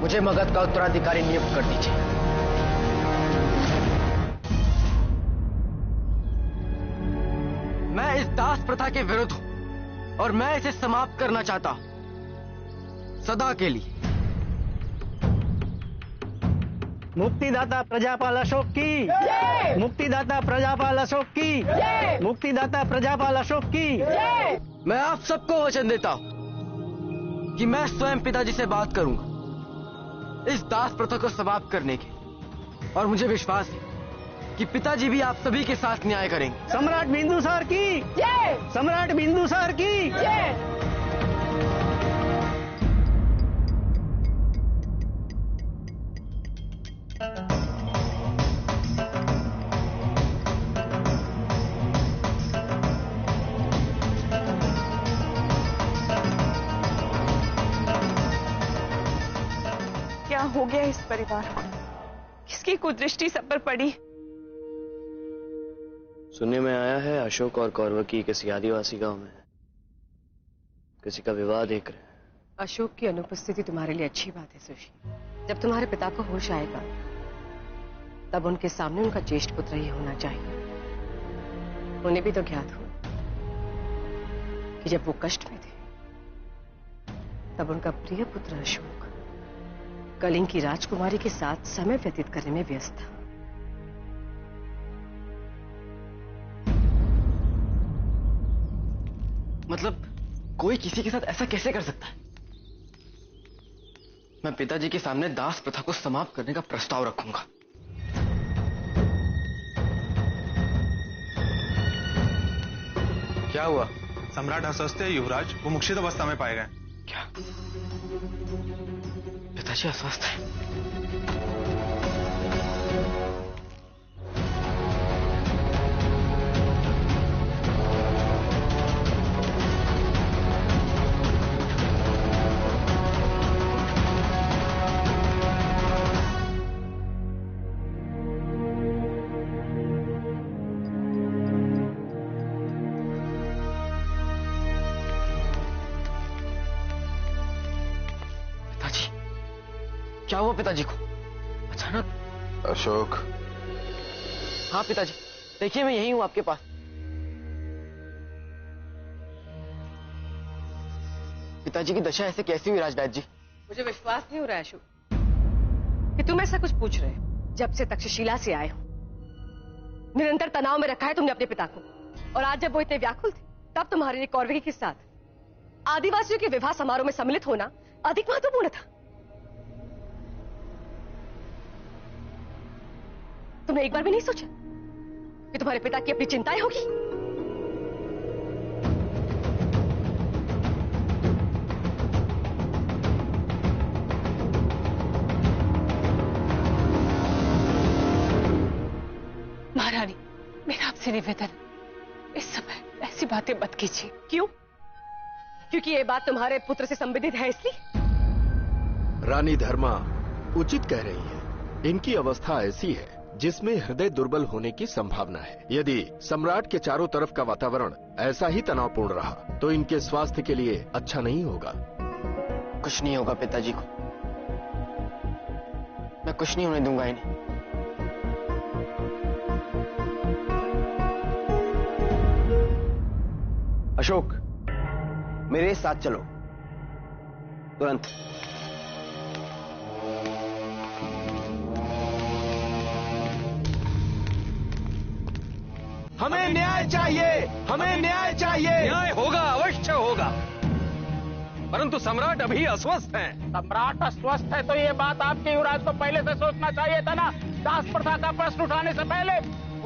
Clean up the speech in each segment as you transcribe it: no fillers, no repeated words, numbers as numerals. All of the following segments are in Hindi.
मुझे मगध का उत्तराधिकारी नियुक्त कर दीजिए। मैं इस दास प्रथा के विरुद्ध हूं और मैं इसे समाप्त करना चाहता हूं, सदा के लिए। मुक्तिदाता प्रजापाल अशोक की, मुक्तिदाता प्रजापाल अशोक की, मुक्तिदाता प्रजापाल अशोक की। मैं आप सबको वचन देता हूं कि मैं स्वयं पिताजी से बात करूंगा इस दास प्रथा को समाप्त करने के, और मुझे विश्वास है कि पिताजी भी आप सभी के साथ न्याय करेंगे। सम्राट बिंदुसार की, सम्राट बिंदुसार की। क्या हो गया इस परिवार को? किसकी कुदृष्टि सब पर पड़ी? सुनने में आया है अशोक और कौरव की किसी आदिवासी गांव में किसी का विवाह देख रहे हैं। अशोक की अनुपस्थिति तुम्हारे लिए अच्छी बात है सुशी। जब तुम्हारे पिता को होश आएगा तब उनके सामने उनका ज्येष्ठ पुत्र ही होना चाहिए। उन्हें भी तो ज्ञात हो कि जब वो कष्ट में थे तब उनका प्रिय पुत्र अशोक कलिंग की राजकुमारी के साथ समय व्यतीत करने में व्यस्त था। मतलब कोई किसी के साथ ऐसा कैसे कर सकता है? मैं पिताजी के सामने दास प्रथा को समाप्त करने का प्रस्ताव रखूंगा। क्या हुआ? सम्राट अस्वस्थ है युवराज, वो मुक्षित अवस्था में पाए गए। क्या पिताजी अस्वस्थ है? क्या हुआ पिताजी को अचानक? अशोक। हाँ पिताजी, देखिए मैं यही हूं आपके पास। पिताजी की दशा ऐसे कैसी हुई राजवैद्य जी? मुझे विश्वास नहीं हो रहा है अशोक कि तुम ऐसा कुछ पूछ रहे हो। जब से तक्षशिला से आए हो निरंतर तनाव में रखा है तुमने अपने पिता को, और आज जब वो इतने व्याकुल थे तब तुम्हारे लिए कौरवी के साथ आदिवासियों के विवाह समारोह में सम्मिलित होना अधिक महत्वपूर्ण था। तुमने एक बार भी नहीं सोचा कि तुम्हारे पिता की अपनी चिंताएं होगी? महारानी, मेरा आपसे निवेदन, इस समय ऐसी बातें मत कीजिए। क्यों? क्योंकि ये बात तुम्हारे पुत्र से संबंधित है इसलिए? रानी धर्मा उचित कह रही है। इनकी अवस्था ऐसी है जिसमें हृदय दुर्बल होने की संभावना है। यदि सम्राट के चारों तरफ का वातावरण ऐसा ही तनावपूर्ण रहा तो इनके स्वास्थ्य के लिए अच्छा नहीं होगा। कुछ नहीं होगा पिताजी को, मैं कुछ नहीं होने दूंगा इन्हें। अशोक, मेरे साथ चलो तुरंत। हमें न्याय चाहिए, हमें न्याय चाहिए। न्याय होगा, अवश्य होगा, परंतु सम्राट अभी अस्वस्थ हैं। सम्राट अस्वस्थ है तो ये बात आपके युवराज को पहले से सोचना चाहिए था ना। दास प्रथा का प्रश्न उठाने से पहले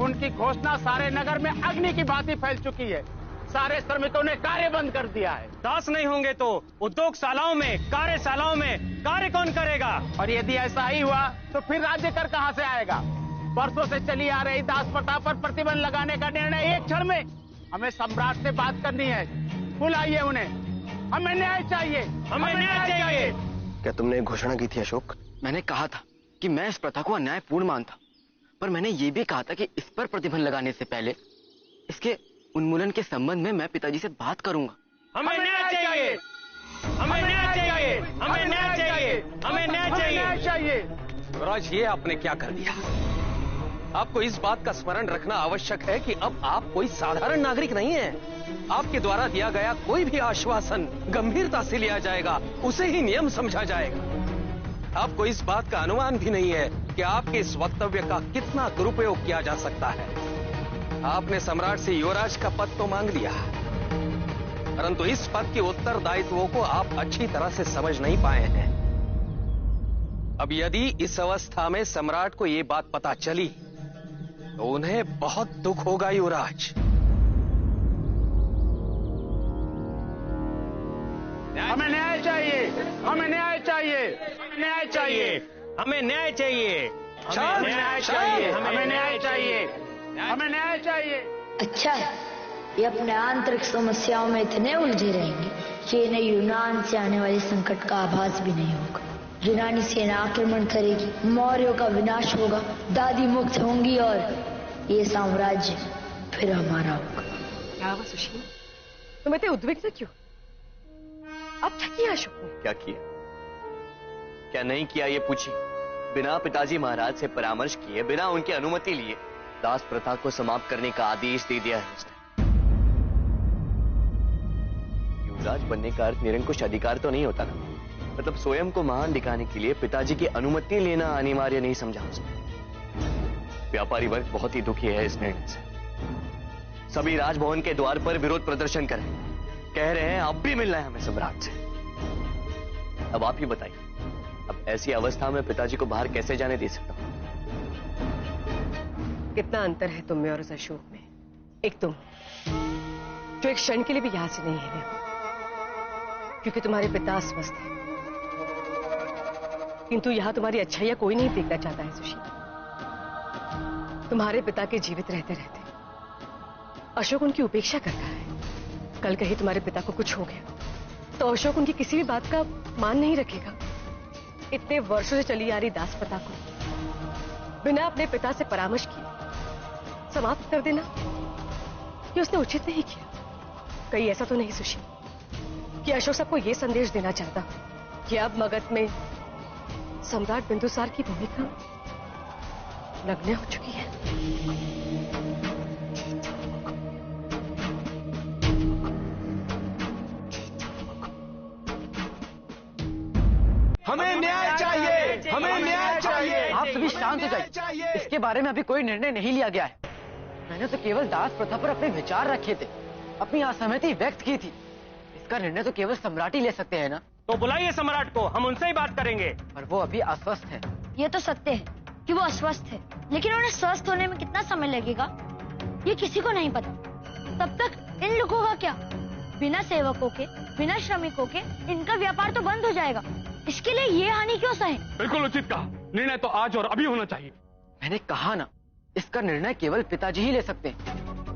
उनकी घोषणा सारे नगर में अग्नि की भांति फैल चुकी है। सारे श्रमिकों ने कार्य बंद कर दिया है। दास नहीं होंगे तो उद्योगशालाओं में, कार्यशालाओं में कार्य कौन करेगा? और यदि ऐसा ही हुआ तो फिर राज्य कर कहां से आएगा? वर्षों से चली आ रही दास प्रथा पर प्रतिबंध लगाने का निर्णय एक क्षण में। हमें सम्राट से बात करनी है, बुलाइए उन्हें। हमें न्याय चाहिए, हमें न्याय चाहिए। क्या तुमने एक घोषणा की थी अशोक? मैंने कहा था कि मैं इस प्रथा को अन्यायपूर्ण मानता, पर मैंने ये भी कहा था कि इस पर प्रतिबंध लगाने से पहले इसके उन्मूलन के संबंध में मैं पिताजी से बात करूंगा। हमें न्याय चाहिए, हमें न्याय चाहिए, हमें न्याय चाहिए, हमें न्याय चाहिए। न्याय चाहिए। युवराज, ये आपने क्या कर दिया? आपको इस बात का स्मरण रखना आवश्यक है कि अब आप कोई साधारण नागरिक नहीं हैं। आपके द्वारा दिया गया कोई भी आश्वासन गंभीरता से लिया जाएगा, उसे ही नियम समझा जाएगा। आपको इस बात का अनुमान भी नहीं है कि आपके इस वक्तव्य का कितना दुरुपयोग किया जा सकता है। आपने सम्राट से युवराज का पद तो मांग लिया, परंतु इस पद के उत्तरदायित्वों को आप अच्छी तरह से समझ नहीं पाए हैं। अब यदि इस अवस्था में सम्राट को यह बात पता चली तो उन्हें बहुत दुख होगा। युवराज, हमें न्याय चाहिए, हमें न्याय चाहिए, न्याय चाहिए, हमें न्याय चाहिए, हमें न्याय चाहिए, हमें न्याय चाहिए, हमें न्याय चाहिए। अच्छा है, ये अपने आंतरिक समस्याओं में इतने उलझे रहेंगे कि इन्हें यूनान से आने वाले संकट का आभास भी नहीं होगा। यूनानी सेना आक्रमण करेगी, मौर्यों का विनाश होगा, दादी मुक्त होंगी और ये साम्राज्य फिर हमारा होगा। क्या हुआ सुशील, तुम इतने उद्विग्न क्यों? अब क्या किया अशोक ने? क्या किया, क्या नहीं किया, ये पूछिए। बिना पिताजी महाराज से परामर्श किए, बिना उनकी अनुमति लिए दास प्रथा को समाप्त करने का आदेश दे दिया है उसने। युवराज बनने का अर्थ निरंकुश अधिकार तो नहीं होता ना। मतलब स्वयं को महान दिखाने के लिए पिताजी की अनुमति लेना अनिवार्य नहीं समझा उसने। व्यापारी वर्ग बहुत ही दुखी है इस निर्णय से। सभी राजभवन के द्वार पर विरोध प्रदर्शन कर रहे हैं, कह रहे हैं अब भी मिलना है हमें सम्राट से। अब आप ही बताइए, अब ऐसी अवस्था में पिताजी को बाहर कैसे जाने दे सकता हूं? कितना अंतर है तुम में और उस अशोक में। एक तुम जो एक क्षण के लिए भी यहां से नहीं हिले हो क्योंकि तुम्हारे पिता अस्वस्थ हैं, किंतु यहां तुम्हारी अच्छाइयां कोई नहीं देखना चाहता है सुशील। तुम्हारे पिता के जीवित रहते रहते अशोक उनकी उपेक्षा करता है। कल कहीं तुम्हारे पिता को कुछ हो गया तो अशोक उनकी किसी भी बात का मान नहीं रखेगा। इतने वर्षों से चली आ रही दास प्रथा को बिना अपने पिता से परामर्श किए समाप्त कर देना, ये उसने उचित नहीं किया। कहीं ऐसा तो नहीं सुशील कि अशोक सबको यह संदेश देना चाहता कि अब मगध में सम्राट बिंदुसार की भूमिका नग्न हो चुकी है। हमें न्याय चाहिए, हमें न्याय चाहिए। आप सभी शांत हो जाइए। इसके बारे में अभी कोई निर्णय नहीं लिया गया है। मैंने तो केवल दास प्रथा पर अपने विचार रखे थे, अपनी असहमति व्यक्त की थी। इसका निर्णय तो केवल सम्राट ही ले सकते हैं ना। तो बुलाइए सम्राट को, हम उनसे ही बात करेंगे। पर वो अभी अस्वस्थ है। ये तो सत्य है कि वो अस्वस्थ है, लेकिन उन्हें स्वस्थ होने में कितना समय लगेगा ये किसी को नहीं पता। तब तक इन लोगों का क्या? बिना सेवकों के, बिना श्रमिकों के इनका व्यापार तो बंद हो जाएगा। इसके लिए ये हानि क्यों सहे? बिल्कुल उचित कहा, निर्णय तो आज और अभी होना चाहिए। मैंने कहा ना, इसका निर्णय केवल पिताजी ही ले सकते हैं।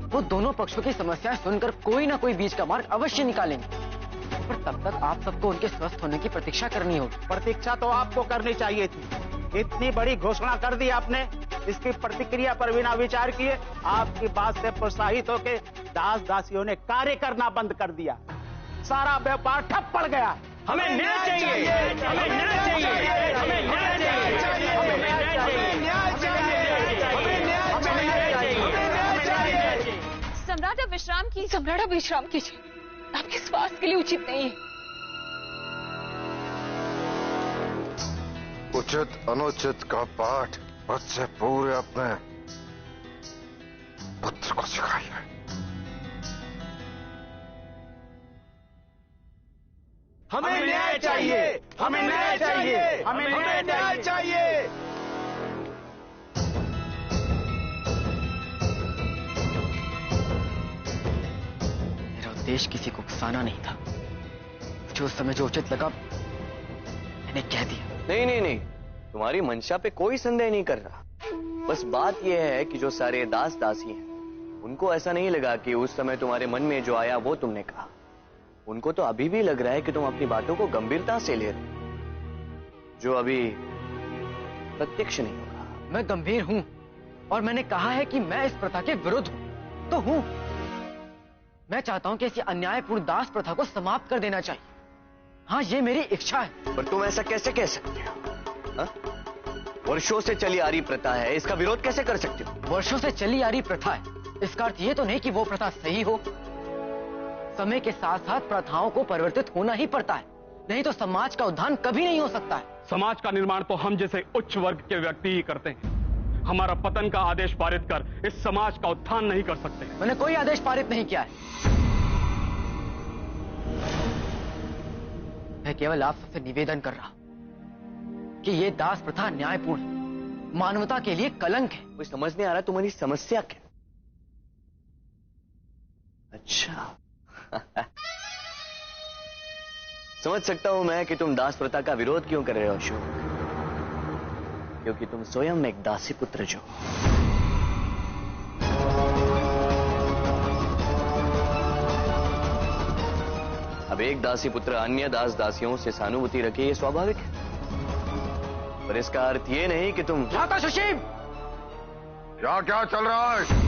वो दोनों पक्षों की समस्याएं सुनकर कोई ना कोई बीच का मार्ग अवश्य निकालेंगे। पर तब तक आप सबको उनके स्वस्थ होने की प्रतीक्षा करनी होगी। प्रतीक्षा तो आपको करनी चाहिए थी। इतनी बड़ी घोषणा कर दी आपने, इसकी प्रतिक्रिया पर बिना विचार किए आपकी बात से प्रोत्साहित होकर दास दासियों ने कार्य करना बंद कर दिया। सारा व्यापार ठप पड़ गया। हमें न्याय चाहिए, हमें न्याय चाहिए, हमें न्याय चाहिए, हमें न्याय चाहिए, हमें न्याय चाहिए। सम्राट अब विश्राम कीजिए, सम्राट अब विश्राम कीजिए, आपके स्वास्थ्य के लिए उचित नहीं है। उचित अनुचित का पाठ बच्चे पूरे अपने पुत्र को सिखाइए। हमें न्याय चाहिए, हमें न्याय चाहिए, हमें न्याय चाहिए। मेरा उद्देश्य किसी को उकसाना नहीं था। मुझे उस समय जो उचित लगा मैंने कह दिया। नहीं नहीं नहीं, तुम्हारी मंशा पे कोई संदेह नहीं कर रहा। बस बात यह है कि जो सारे दास दासी हैं उनको ऐसा नहीं लगा कि उस समय तुम्हारे मन में जो आया वो तुमने कहा। उनको तो अभी भी लग रहा है कि तुम अपनी बातों को गंभीरता से ले रहे हो, जो अभी प्रत्यक्ष नहीं होगा। मैं गंभीर हूं और मैंने कहा है कि मैं इस प्रथा के विरुद्ध हूं तो हूं। मैं चाहता हूं कि इस अन्यायपूर्ण दास प्रथा को समाप्त कर देना चाहिए। हाँ, ये मेरी इच्छा है। पर तुम ऐसा कैसे कह सकते हो? हा? वर्षों से चली आ रही प्रथा है, इसका विरोध कैसे कर सकते हो? वर्षों से चली आ रही प्रथा है, इसका अर्थ ये तो नहीं कि वो प्रथा सही हो। समय के साथ साथ प्रथाओं को परिवर्तित होना ही पड़ता है, नहीं तो समाज का उत्थान कभी नहीं हो सकता है। समाज का निर्माण तो हम जैसे उच्च वर्ग के व्यक्ति ही करते हैं। हमारा पतन का आदेश पारित कर इस समाज का उत्थान नहीं कर सकते। मैंने कोई आदेश पारित नहीं किया है। मैं केवल आप सबसे निवेदन कर रहा हूं कि ये दास प्रथा न्यायपूर्ण है, मानवता के लिए कलंक है। मुझे समझ नहीं आ रहा तुम्हारी समस्या क्या? अच्छा समझ सकता हूं मैं कि तुम दास प्रथा का विरोध क्यों कर रहे हो अशोक, क्योंकि तुम स्वयं एक दासी पुत्र जो। अब एक दासी पुत्र अन्य दास दासियों से सहानुभूति रखे, ये स्वाभाविक है, पर इसका अर्थ ये नहीं कि तुम। जाता सुशील, क्या क्या चल रहा है?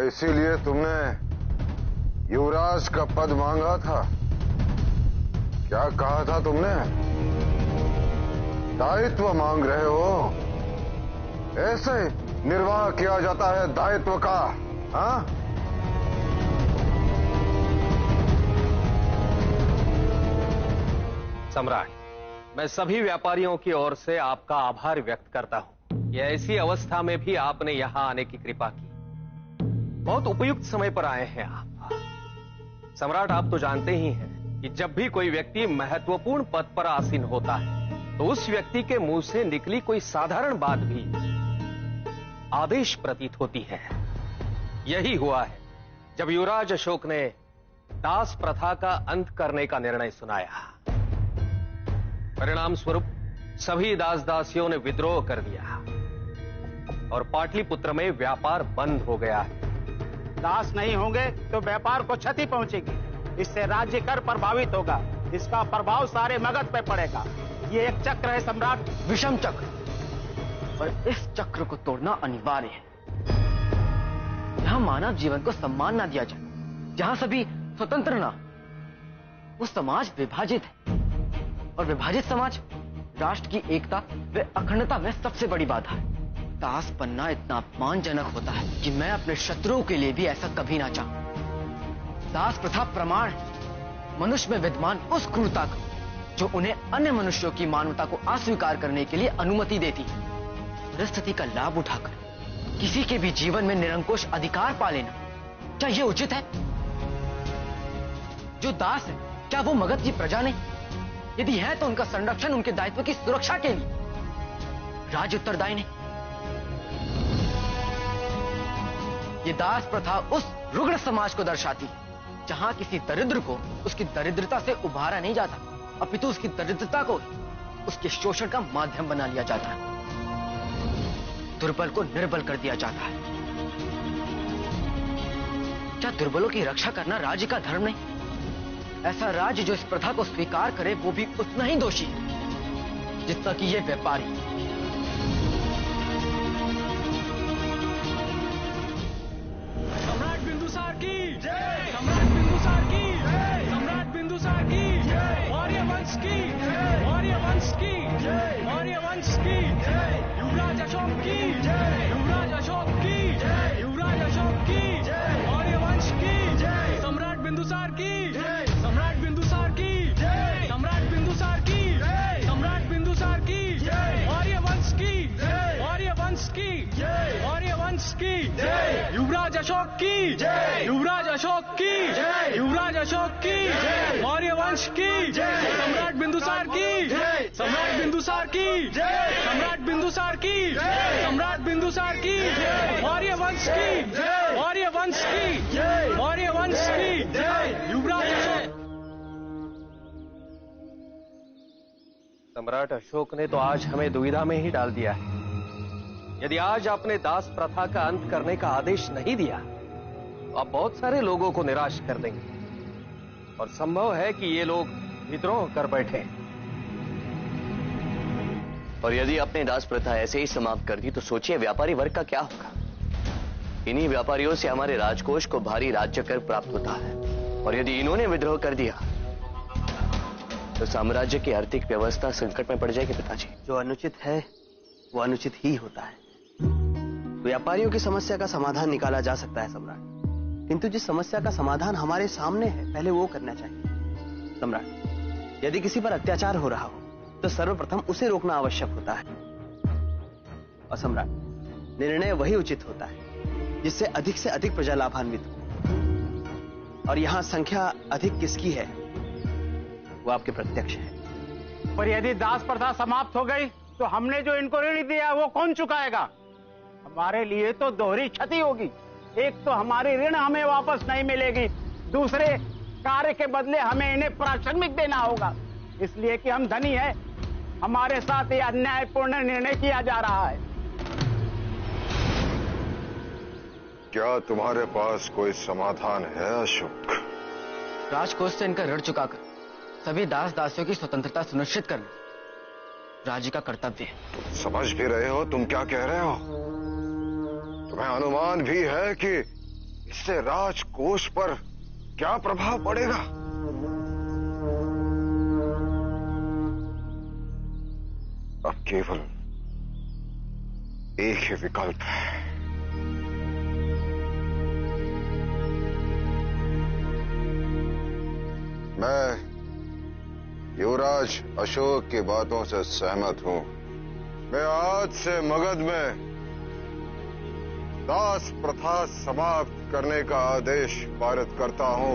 इसीलिए तुमने युवराज का पद मांगा था? क्या कहा था तुमने? दायित्व मांग रहे हो? ऐसे निर्वाह किया जाता है दायित्व का? हाँ? सम्राट, मैं सभी व्यापारियों की ओर से आपका आभार व्यक्त करता हूं कि ऐसी अवस्था में भी आपने यहां आने की कृपा की। बहुत उपयुक्त समय पर आए हैं आप। सम्राट, आप तो जानते ही हैं कि जब भी कोई व्यक्ति महत्वपूर्ण पद पर आसीन होता है तो उस व्यक्ति के मुंह से निकली कोई साधारण बात भी आदेश प्रतीत होती है। यही हुआ है जब युवराज अशोक ने दास प्रथा का अंत करने का निर्णय सुनाया। परिणाम स्वरूप सभी दास दासियों ने विद्रोह कर दिया और पाटलिपुत्र में व्यापार बंद हो गया है। दास नहीं होंगे तो व्यापार को क्षति पहुंचेगी, इससे राज्य कर प्रभावित होगा, इसका प्रभाव सारे मगध पे पड़ेगा। ये एक चक्र है सम्राट, विषम चक्र, और इस चक्र को तोड़ना अनिवार्य है। जहां मानव जीवन को सम्मान ना दिया जाए, जहां सभी स्वतंत्र ना, वो समाज विभाजित है, और विभाजित समाज राष्ट्र की एकता व अखंडता में सबसे बड़ी बाधा है। दास बनना इतना अपमानजनक होता है कि मैं अपने शत्रुओं के लिए भी ऐसा कभी ना चाहूं। दास प्रथा प्रमाण है मनुष्य में विद्यमान उस क्रूरता का जो उन्हें अन्य मनुष्यों की मानवता को अस्वीकार करने के लिए अनुमति देती है। परिस्थिति का लाभ उठाकर किसी के भी जीवन में निरंकुश अधिकार पा लेना, क्या यह उचित है? जो दास है, क्या वो मगध की प्रजा नहीं? यदि है तो उनका संरक्षण उनके दायित्व की सुरक्षा के लिए राज्य उत्तरदायी नहीं। ये दास प्रथा उस रुग्ण समाज को दर्शाती है जहां किसी दरिद्र को उसकी दरिद्रता से उभारा नहीं जाता, अपितु उसकी दरिद्रता को उसके शोषण का माध्यम बना लिया जाता है। दुर्बल को निर्बल कर दिया जाता है। क्या दुर्बलों की रक्षा करना राज्य का धर्म नहीं? ऐसा राज्य जो इस प्रथा को स्वीकार करे वो भी उतना ही दोषी है जितना कि ये व्यापारी। सम्राट बिंदुसार की जय, सम्राट बिंदुसार की जय, सम्राट बिंदुसार की जय, मौर्य वंश की जय, मौर्य वंश की जय, मौर्य वंश की जय, युवराज अशोक की जय, युवराज अशोक की जय, युवराज अशोक की जय, मौर्य वंश की जय, सम्राट बिंदुसार की जय, सम्राट बिंदुसार की जय, सम्राट बिंदुसार की जय, सम्राट बिंदुसार की जय, मौर्य वंश की जय, मौर्य वंश की जय, मौर्य वंश की जय, युवराज युवराज अशोक की जय, युवराज अशोक की जय, युवराज अशोक की जय, मौर्य वंश की जय, सम्राट बिंदुसार की जय, सम्राट बिंदुसार की जय, सम्राट बिंदुसार की जय, सम्राट बिंदुसार की जय, मौर्य वंश की जय, मौर्य वंश की जय, मौर्य वंश की जय, युवराज अशोक। सम्राट अशोक ने तो आज हमें दुविधा में ही डाल दिया है। यदि आज आपने दास प्रथा का अंत करने का आदेश नहीं दिया तो आप बहुत सारे लोगों को निराश कर देंगे और संभव है कि ये लोग विद्रोह कर बैठे। और यदि आपने दास प्रथा ऐसे ही समाप्त कर दी तो सोचिए व्यापारी वर्ग का क्या होगा। इन्हीं व्यापारियों से हमारे राजकोष को भारी राज्य कर प्राप्त होता है और यदि इन्होंने विद्रोह कर दिया तो साम्राज्य की आर्थिक व्यवस्था संकट में पड़ जाएगी। पिताजी, जो अनुचित है वो अनुचित ही होता है। व्यापारियों की समस्या का समाधान निकाला जा सकता है सम्राट, किंतु जिस समस्या का समाधान हमारे सामने है पहले वो करना चाहिए। सम्राट, यदि किसी पर अत्याचार हो रहा हो तो सर्वप्रथम उसे रोकना आवश्यक होता है। और सम्राट, निर्णय वही उचित होता है जिससे अधिक से अधिक प्रजा लाभान्वित हो। और यहां संख्या अधिक किसकी है वो आपके प्रत्यक्ष है। पर यदि दास प्रथा समाप्त हो गई तो हमने जो इनको ऋण दिया वो कौन चुकाएगा? हमारे लिए तो दोहरी क्षति होगी। एक तो हमारी ऋण हमें वापस नहीं मिलेगी, दूसरे कार्य के बदले हमें इन्हें प्राश्रमिक देना होगा। इसलिए कि हम धनी हैं, हमारे साथ ये अन्यायपूर्ण निर्णय किया जा रहा है। क्या तुम्हारे पास कोई समाधान है अशोक? राजकोष से इनका ऋण चुकाकर सभी दास दासियों की स्वतंत्रता सुनिश्चित करना राज्य का कर्तव्य है। तुम समझ भी रहे हो तुम क्या कह रहे हो? तुम्हें अनुमान भी है कि इससे राजकोष पर क्या प्रभाव पड़ेगा? अब केवल एक ही विकल्प है। मैं युवराज अशोक की बातों से सहमत हूं। मैं आज से मगध में दास प्रथा समाप्त करने का आदेश पारित करता हूं।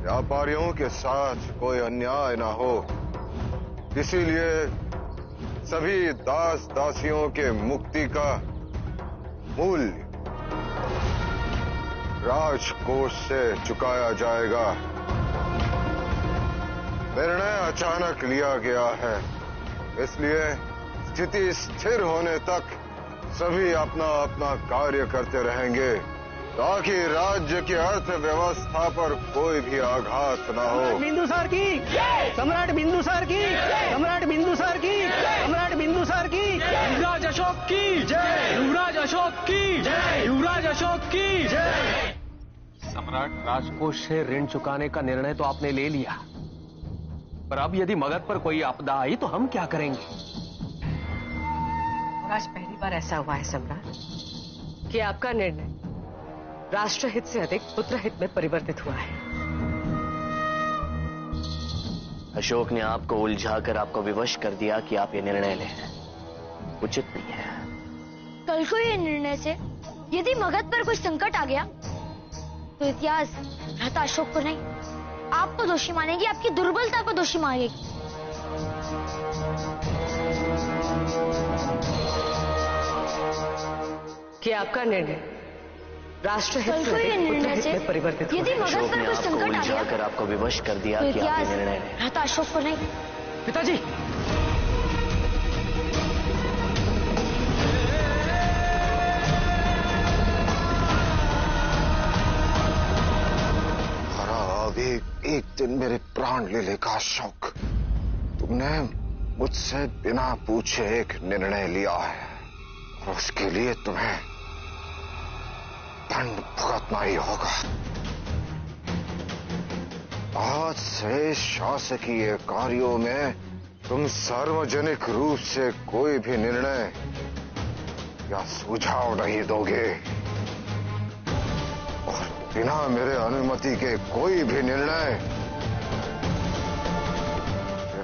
व्यापारियों के साथ कोई अन्याय ना हो, इसीलिए सभी दास दासियों के मुक्ति का मूल्य राजकोष से चुकाया जाएगा। निर्णय अचानक लिया गया है, इसलिए स्थिति स्थिर होने तक सभी अपना अपना कार्य करते रहेंगे ताकि राज्य की अर्थव्यवस्था पर कोई भी आघात न हो। बिंदुसार की सम्राट बिंदुसार की सम्राट बिंदुसार की सम्राट बिंदुसार की युवराज अशोक की जय, युवराज अशोक की जय, युवराज अशोक की जय। सम्राट, राजकोष से ऋण चुकाने का निर्णय तो आपने ले लिया, पर अब यदि मगध पर कोई आपदा आई तो हम क्या करेंगे? और आज पहली बार ऐसा हुआ है सम्राट कि आपका निर्णय राष्ट्रहित से अधिक पुत्रहित में परिवर्तित हुआ है। अशोक ने आपको उलझाकर आपको विवश कर दिया कि आप ये निर्णय लें। उचित नहीं है। कल को ये निर्णय से यदि मगध पर कोई संकट आ गया तो इतिहास रहता अशोक को नहीं, आपको दोषी मानेगी, आपकी दुर्बलता को दोषी मानेगी। कि आपका निर्णय राष्ट्रहित कल को ये निर्णय से परिवर्तित यदि मगध पर कोई संकट आ गया कर आपको विवश कर दिया तो कि आप इतिहास ये निर्णय लें। रहता अशोक को नहीं। पिताजी, अभी एक दिन मेरे प्राण ले लेगा अशोक। तुमने मुझसे बिना पूछे एक निर्णय लिया है और उसके लिए तुम्हें दंड भुगतना ही होगा। आज से शासकीय कार्यों में तुम सार्वजनिक रूप से कोई भी निर्णय या सुझाव नहीं दोगे और बिना मेरे अनुमति के कोई भी निर्णय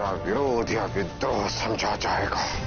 हमारा विरोध या विद्रोह समझा जाएगा।